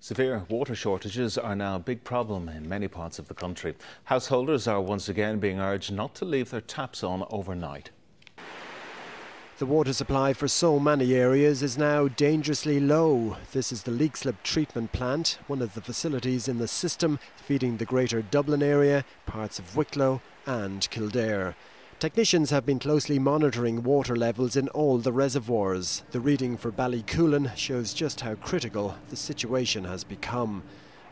Severe water shortages are now a big problem in many parts of the country. Householders are once again being urged not to leave their taps on overnight. The water supply for so many areas is now dangerously low. This is the leak slip treatment plant, one of the facilities in the system feeding the greater Dublin area, parts of Wicklow and Kildare. Technicians have been closely monitoring water levels in all the reservoirs. The reading for Ballycoolan shows just how critical the situation has become.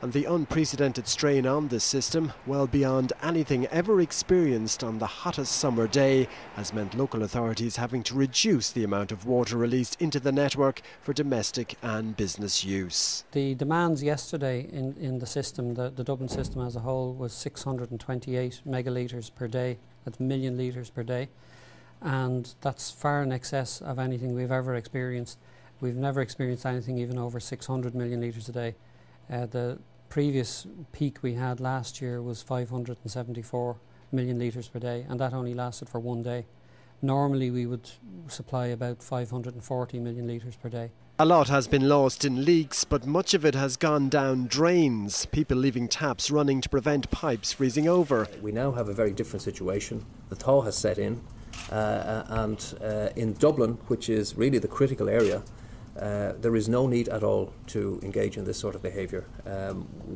And the unprecedented strain on this system, well beyond anything ever experienced on the hottest summer day, has meant local authorities having to reduce the amount of water released into the network for domestic and business use. The demands yesterday in the system, the Dublin system as a whole, was 628 megalitres per day. That's million litres per day. And that's far in excess of anything we've ever experienced. We've never experienced anything even over 600 million litres a day. The previous peak we had last year was 574 million litres per day, and that only lasted for one day. Normally we would supply about 540 million litres per day. A lot has been lost in leaks, but much of it has gone down drains, people leaving taps running to prevent pipes freezing over. We now have a very different situation. The thaw has set in, and in Dublin, which is really the critical area, there is no need at all to engage in this sort of behaviour.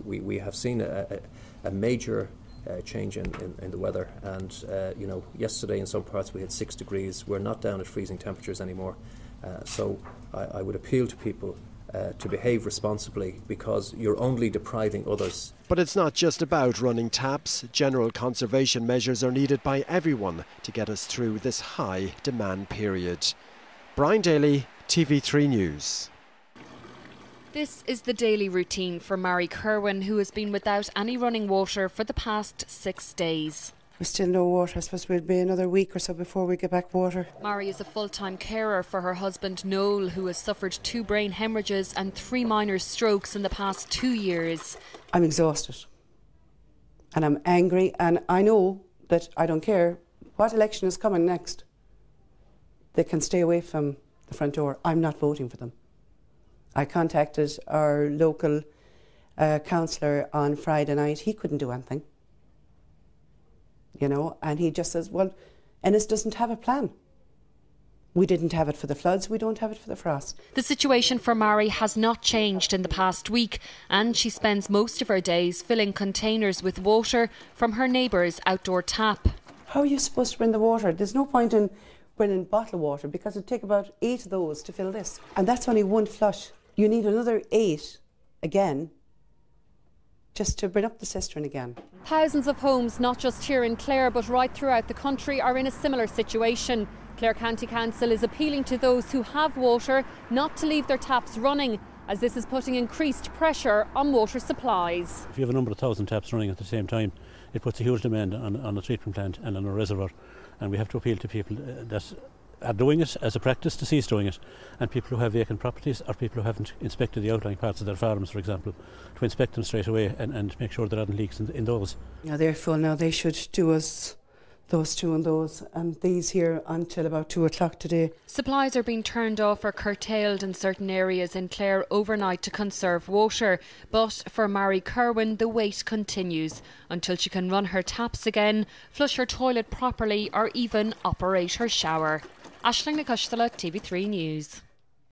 We have seen a major change in the weather, and yesterday in some parts we had 6 degrees. We're not down at freezing temperatures anymore. So I would appeal to people to behave responsibly, because you're only depriving others. But it's not just about running taps. General conservation measures are needed by everyone to get us through this high demand period. Brian Daly, TV3 News. This is the daily routine for Mary Kerwin, who has been without any running water for the past 6 days. We're still no water. I suppose we'll be another week or so before we get back water. Mary is a full-time carer for her husband Noel, who has suffered 2 brain hemorrhages and 3 minor strokes in the past 2 years. I'm exhausted and I'm angry, and I know that I don't care what election is coming next. They can stay away from the front door. I'm not voting for them. I contacted our local councillor on Friday night. He couldn't do anything. And he just says, well, Ennis doesn't have a plan. We didn't have it for the floods, we don't have it for the frost. The situation for Mary has not changed in the past week, and she spends most of her days filling containers with water from her neighbour's outdoor tap. How are you supposed to bring the water? There's no point in bringing bottled water, because it'd take about 8 of those to fill this. And that's only one flush. You need another 8 again, just to bring up the cistern again. Thousands of homes, not just here in Clare but right throughout the country, are in a similar situation. Clare County Council is appealing to those who have water not to leave their taps running, as this is putting increased pressure on water supplies. If you have a number of thousand taps running at the same time, it puts a huge demand on a treatment plant and on a reservoir, and we have to appeal to people that are doing it as a practice to cease doing it, and people who have vacant properties or people who haven't inspected the outlying parts of their farms, for example, to inspect them straight away and make sure there aren't leaks in those. Yeah, they're full now. They should do us those 2 and those, and these here until about 2 o'clock today. Supplies are being turned off or curtailed in certain areas in Clare overnight to conserve water, but for Mary Kerwin the wait continues until she can run her taps again, flush her toilet properly or even operate her shower. Aisling na Custala, TV3 News.